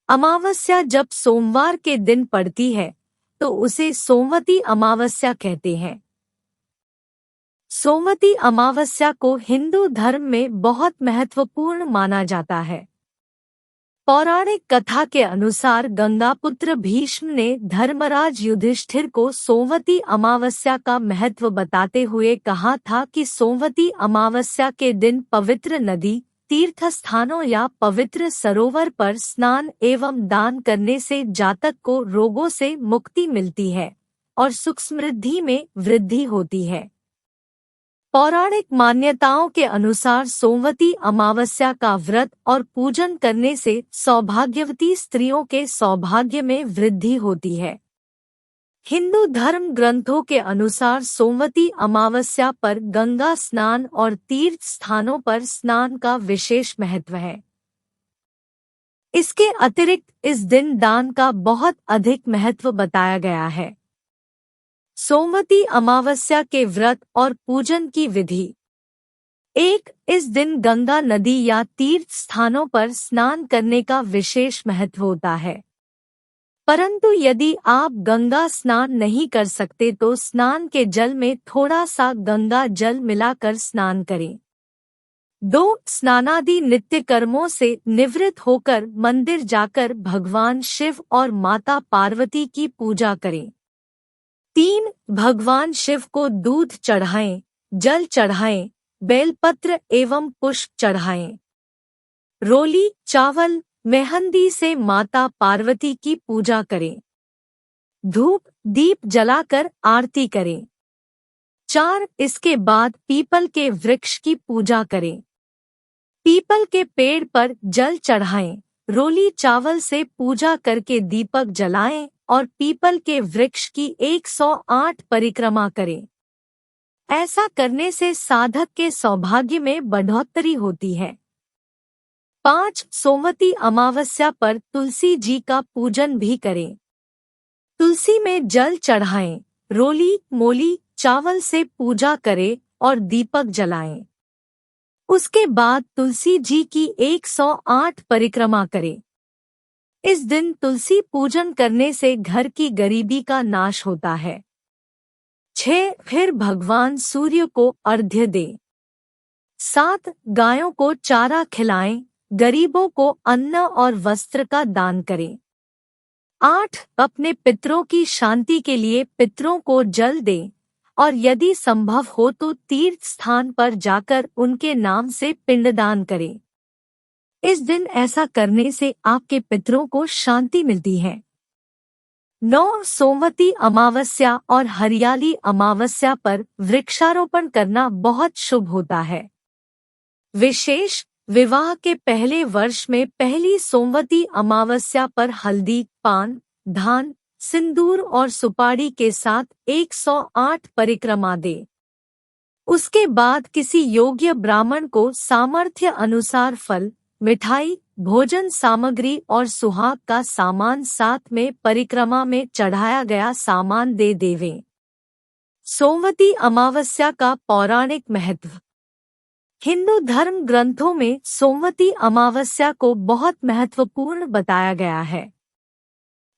अमावस्या जब सोमवार के दिन पड़ती है तो उसे सोमवती अमावस्या कहते हैं। सोमवती अमावस्या को हिंदू धर्म में बहुत महत्वपूर्ण माना जाता है। पौराणिक कथा के अनुसार गंगापुत्र भीष्म ने धर्मराज युधिष्ठिर को सोमवती अमावस्या का महत्व बताते हुए कहा था कि सोमवती अमावस्या के दिन पवित्र नदी, तीर्थ स्थानों या पवित्र सरोवर पर स्नान एवं दान करने से जातक को रोगों से मुक्ति मिलती है और सुख समृद्धि में वृद्धि होती है। पौराणिक मान्यताओं के अनुसार सोमवती अमावस्या का व्रत और पूजन करने से सौभाग्यवती स्त्रियों के सौभाग्य में वृद्धि होती है। हिंदू धर्म ग्रंथों के अनुसार सोमवती अमावस्या पर गंगा स्नान और तीर्थ स्थानों पर स्नान का विशेष महत्व है। इसके अतिरिक्त इस दिन दान का बहुत अधिक महत्व बताया गया है। सोमवती अमावस्या के व्रत और पूजन की विधि। 1. इस दिन गंगा नदी या तीर्थ स्थानों पर स्नान करने का विशेष महत्व होता है। परंतु यदि आप गंगा स्नान नहीं कर सकते तो स्नान के जल में थोड़ा सा गंगा जल मिलाकर स्नान करें। 2. स्नानादि नित्य कर्मों से निवृत्त होकर मंदिर जाकर भगवान शिव और माता पार्वती की पूजा करें। 3. भगवान शिव को दूध चढ़ाएं, जल चढ़ाएं, बेलपत्र एवं पुष्प चढ़ाएं। रोली, चावल, मेहंदी से माता पार्वती की पूजा करें। धूप दीप जलाकर आरती करें। 4. इसके बाद पीपल के वृक्ष की पूजा करें। पीपल के पेड़ पर जल चढ़ाएं, रोली चावल से पूजा करके दीपक जलाएं और पीपल के वृक्ष की 108 परिक्रमा करें। ऐसा करने से साधक के सौभाग्य में बढ़ोतरी होती है। 5. सोमवती अमावस्या पर तुलसी जी का पूजन भी करें। तुलसी में जल चढ़ाएं, रोली मोली चावल से पूजा करें और दीपक जलाएं। उसके बाद तुलसी जी की 108 परिक्रमा करें। इस दिन तुलसी पूजन करने से घर की गरीबी का नाश होता है। 6. फिर भगवान सूर्य को अर्घ्य दें। 7. गायों को चारा खिलाएं, गरीबों को अन्न और वस्त्र का दान करें। 8. अपने पितरों की शांति के लिए पितरों को जल दें और यदि संभव हो तो तीर्थ स्थान पर जाकर उनके नाम से पिंडदान करें। इस दिन ऐसा करने से आपके पितरों को शांति मिलती है। 9. सोमवती अमावस्या और हरियाली अमावस्या पर वृक्षारोपण करना बहुत शुभ होता है। विशेष विवाह के पहले वर्ष में पहली सोमवती अमावस्या पर हल्दी, पान, धान, सिंदूर और सुपारी के साथ 108 परिक्रमा दे। उसके बाद किसी योग्य ब्राह्मण को सामर्थ्य अनुसार फल, मिठाई, भोजन सामग्री और सुहाग का सामान साथ में परिक्रमा में चढ़ाया गया सामान दे देवें। सोमवती अमावस्या का पौराणिक महत्व। हिंदू धर्म ग्रंथों में सोमवती अमावस्या को बहुत महत्वपूर्ण बताया गया है।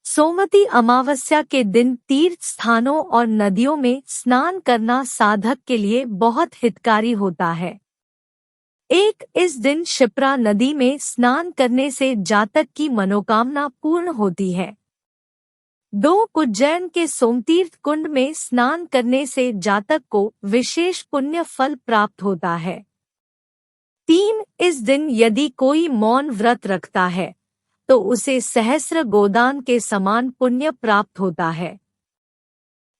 सोमवती अमावस्या के दिन तीर्थ स्थानों और नदियों में स्नान करना साधक के लिए बहुत हितकारी होता है। 1. इस दिन क्षिप्रा नदी में स्नान करने से जातक की मनोकामना पूर्ण होती है। 2. उज्जैन के सोमतीर्थ कुंड में स्नान करने से जातक को विशेष पुण्य फल प्राप्त होता है। 3. इस दिन यदि कोई मौन व्रत रखता है तो उसे सहस्र गोदान के समान पुण्य प्राप्त होता है।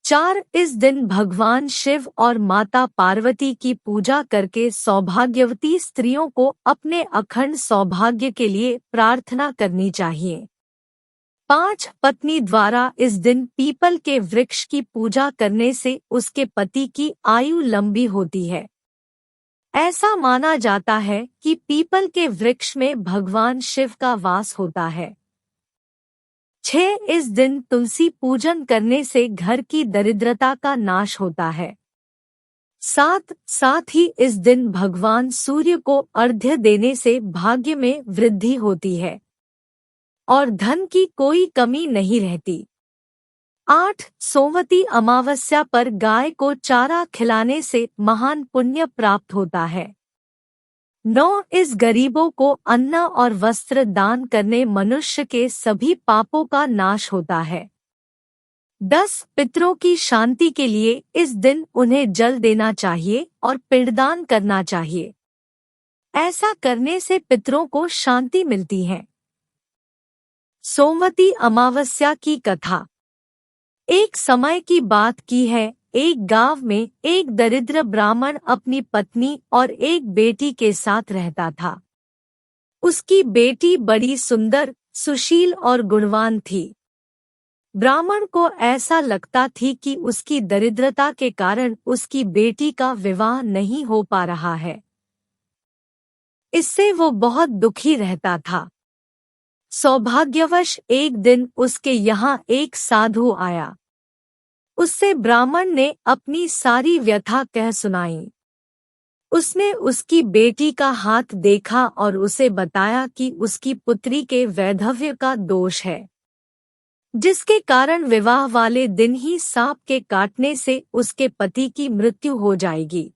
4. इस दिन भगवान शिव और माता पार्वती की पूजा करके सौभाग्यवती स्त्रियों को अपने अखंड सौभाग्य के लिए प्रार्थना करनी चाहिए। 5. पत्नी द्वारा इस दिन पीपल के वृक्ष की पूजा करने से उसके पति की आयु लंबी होती है। ऐसा माना जाता है कि पीपल के वृक्ष में भगवान शिव का वास होता है। 6. इस दिन तुलसी पूजन करने से घर की दरिद्रता का नाश होता है। 7. साथ ही इस दिन भगवान सूर्य को अर्घ्य देने से भाग्य में वृद्धि होती है। और धन की कोई कमी नहीं रहती। 8. सोमवती अमावस्या पर गाय को चारा खिलाने से महान पुण्य प्राप्त होता है। 9. इस गरीबों को अन्न और वस्त्र दान करने मनुष्य के सभी पापों का नाश होता है। 10. पितरों की शांति के लिए इस दिन उन्हें जल देना चाहिए और पिंडदान करना चाहिए। ऐसा करने से पितरों को शांति मिलती है। सोमवती अमावस्या की कथा। एक समय की बात की है, एक गांव में एक दरिद्र ब्राह्मण अपनी पत्नी और एक बेटी के साथ रहता था। उसकी बेटी बड़ी सुंदर, सुशील और गुणवान थी। ब्राह्मण को ऐसा लगता थी कि उसकी दरिद्रता के कारण उसकी बेटी का विवाह नहीं हो पा रहा है। इससे वो बहुत दुखी रहता था। सौभाग्यवश एक दिन उसके यहाँ एक साधु आया। उससे ब्राह्मण ने अपनी सारी व्यथा कह सुनाई। उसने उसकी बेटी का हाथ देखा और उसे बताया कि उसकी पुत्री के वैधव्य का दोष है, जिसके कारण विवाह वाले दिन ही सांप के काटने से उसके पति की मृत्यु हो जाएगी।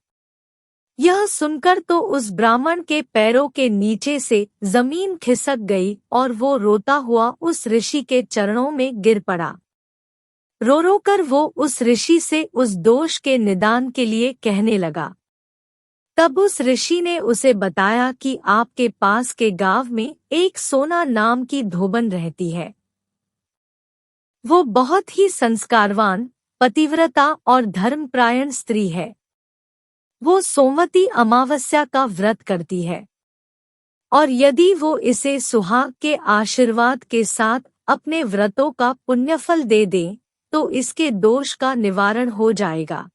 यह सुनकर तो उस ब्राह्मण के पैरों के नीचे से जमीन खिसक गई और वो रोता हुआ उस ऋषि के चरणों में गिर पड़ा। रो रो कर वो उस ऋषि से उस दोष के निदान के लिए कहने लगा। तब उस ऋषि ने उसे बताया कि आपके पास के गांव में एक सोना नाम की धोबन रहती है। वो बहुत ही संस्कारवान, पतिव्रता और धर्मपरायण स्त्री है। वो सोमवती अमावस्या का व्रत करती है और यदि वो इसे सुहाग के आशीर्वाद के साथ अपने व्रतों का पुण्यफल दे दे तो इसके दोष का निवारण हो जाएगा।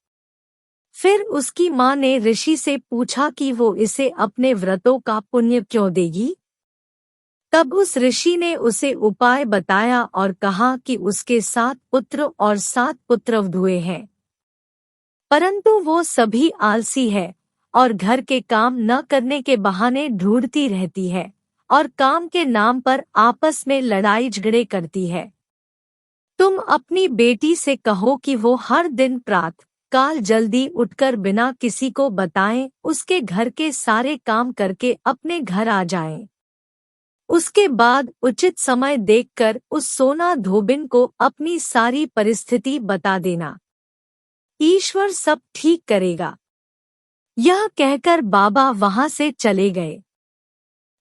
फिर उसकी माँ ने ऋषि से पूछा कि वो इसे अपने व्रतों का पुण्य क्यों देगी। तब उस ऋषि ने उसे उपाय बताया और कहा कि उसके 7 पुत्र और 7 पुत्रवधूएं हैं, परंतु वो सभी आलसी है और घर के काम न करने के बहाने ढूंढती रहती है और काम के नाम पर आपस में लड़ाई झगड़े करती है। तुम अपनी बेटी से कहो कि वो हर दिन प्रातः काल जल्दी उठकर बिना किसी को बताएं उसके घर के सारे काम करके अपने घर आ जाएं। उसके बाद उचित समय देखकर उस सोना धोबिन को अपनी सारी परिस्थिति बता देना। ईश्वर सब ठीक करेगा। यह कहकर बाबा वहां से चले गए।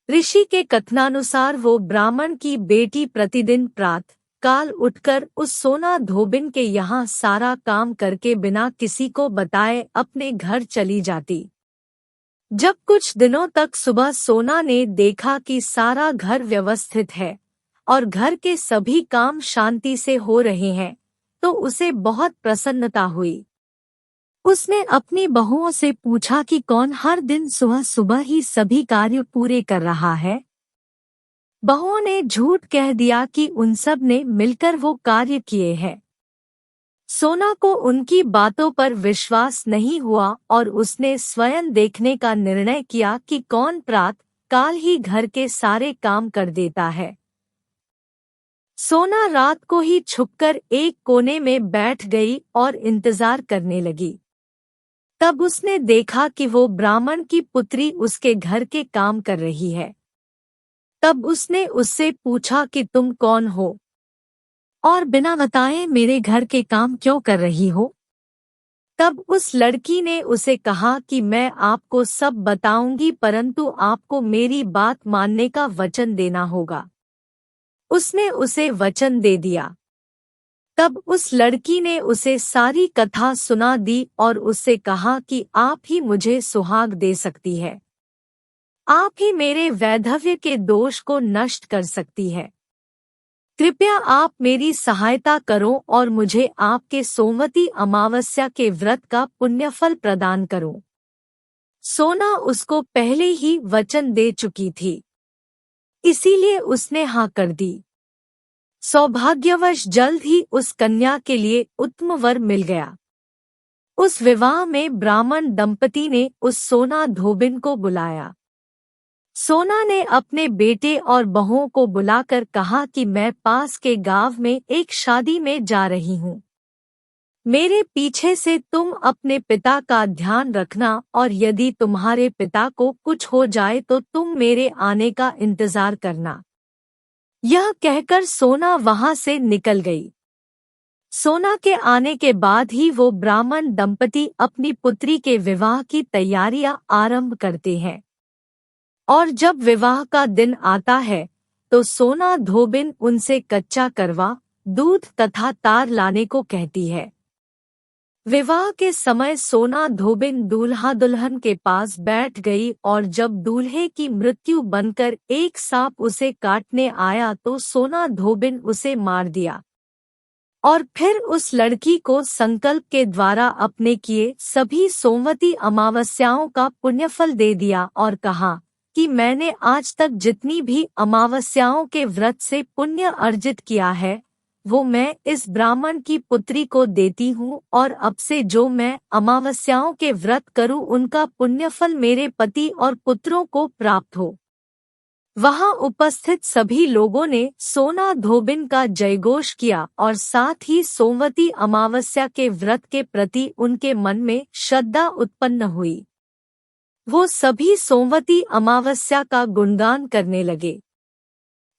ऋषि के कथनानुसार वो ब्राह्मण की बेटी प्रतिदिन प्रातः काल उठकर उस सोना धोबिन के यहाँ सारा काम करके बिना किसी को बताए अपने घर चली जाती। जब कुछ दिनों तक सुबह सोना ने देखा कि सारा घर व्यवस्थित है और घर के सभी काम शांति से हो रहे हैं, तो उसे बहुत प्रसन्नता हुई। उसने अपनी बहुओं से पूछा कि कौन हर दिन सुबह सुबह ही सभी कार्य पूरे कर रहा है। बहुओं ने झूठ कह दिया कि उन सब ने मिलकर वो कार्य किए हैं। सोना को उनकी बातों पर विश्वास नहीं हुआ और उसने स्वयं देखने का निर्णय किया कि कौन प्रातः काल ही घर के सारे काम कर देता है। सोना रात को ही छुपकर एक कोने में बैठ गई और इंतजार करने लगी। तब उसने देखा कि वो ब्राह्मण की पुत्री उसके घर के काम कर रही है। तब उसने उससे पूछा कि तुम कौन हो और बिना बताए मेरे घर के काम क्यों कर रही हो। तब उस लड़की ने उसे कहा कि मैं आपको सब बताऊंगी, परंतु आपको मेरी बात मानने का वचन देना होगा। उसने उसे वचन दे दिया। तब उस लड़की ने उसे सारी कथा सुना दी और उससे कहा कि आप ही मुझे सुहाग दे सकती है, आप ही मेरे वैधव्य के दोष को नष्ट कर सकती है। कृपया आप मेरी सहायता करो और मुझे आपके सोमवती अमावस्या के व्रत का पुण्यफल प्रदान करो। सोना उसको पहले ही वचन दे चुकी थी, इसीलिए उसने हाँ कर दी। सौभाग्यवश जल्द ही उस कन्या के लिए उत्तम वर मिल गया। उस विवाह में ब्राह्मण दंपति ने उस सोना धोबिन को बुलाया। सोना ने अपने बेटे और बहुओं को बुलाकर कहा कि मैं पास के गांव में एक शादी में जा रही हूँ। मेरे पीछे से तुम अपने पिता का ध्यान रखना और यदि तुम्हारे पिता को कुछ हो जाए तो तुम मेरे आने का इंतजार करना। यह कहकर सोना वहां से निकल गई। सोना के आने के बाद ही वो ब्राह्मण दंपति अपनी पुत्री के विवाह की तैयारियां आरंभ करते हैं। और जब विवाह का दिन आता है तो सोना धोबिन उनसे कच्चा करवा, दूध तथा तार लाने को कहती है। विवाह के समय सोना धोबिन दूल्हा दुल्हन के पास बैठ गई और जब दूल्हे की मृत्यु बनकर एक सांप उसे काटने आया तो सोना धोबिन उसे मार दिया और फिर उस लड़की को संकल्प के द्वारा अपने किए सभी सोमवती अमावस्याओं का पुण्यफल दे दिया और कहा कि मैंने आज तक जितनी भी अमावस्याओं के व्रत से पुण्य अर्जित किया है वो मैं इस ब्राह्मण की पुत्री को देती हूँ और अब से जो मैं अमावस्याओं के व्रत करूँ उनका पुण्यफल मेरे पति और पुत्रों को प्राप्त हो। वहां उपस्थित सभी लोगों ने सोना धोबिन का जयघोष किया और साथ ही सोमवती अमावस्या के व्रत के प्रति उनके मन में श्रद्धा उत्पन्न हुई। वो सभी सोमवती अमावस्या का गुणगान करने लगे।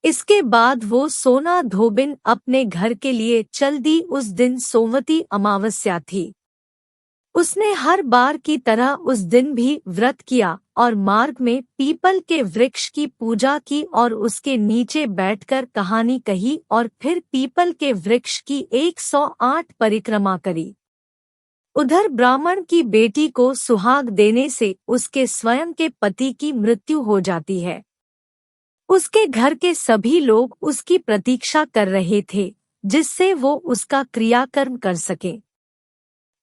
इसके बाद वो सोना धोबिन अपने घर के लिए चल दी। उस दिन सोमवती अमावस्या थी। उसने हर बार की तरह उस दिन भी व्रत किया और मार्ग में पीपल के वृक्ष की पूजा की और उसके नीचे बैठकर कहानी कही और फिर पीपल के वृक्ष की 108 परिक्रमा करी। उधर ब्राह्मण की बेटी को सुहाग देने से उसके स्वयं के पति की मृत्यु हो जाती है। उसके घर के सभी लोग उसकी प्रतीक्षा कर रहे थे जिससे वो उसका क्रियाकर्म कर सके।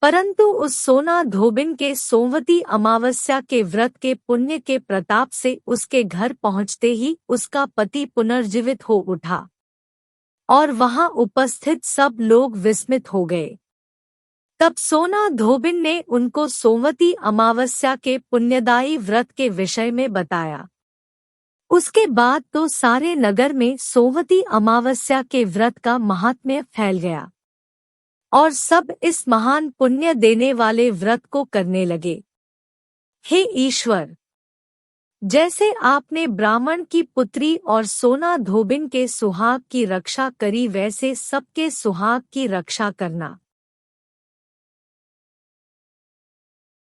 परंतु उस सोना धोबिन के सोमवती अमावस्या के व्रत के पुण्य के प्रताप से उसके घर पहुंचते ही उसका पति पुनर्जीवित हो उठा और वहां उपस्थित सब लोग विस्मित हो गए। तब सोना धोबिन ने उनको सोमवती अमावस्या के पुण्यदायी व्रत के विषय में बताया। उसके बाद तो सारे नगर में सोमवती अमावस्या के व्रत का महात्म्य फैल गया और सब इस महान पुण्य देने वाले व्रत को करने लगे। हे ईश्वर, जैसे आपने ब्राह्मण की पुत्री और सोना धोबिन के सुहाग की रक्षा करी वैसे सबके सुहाग की रक्षा करना।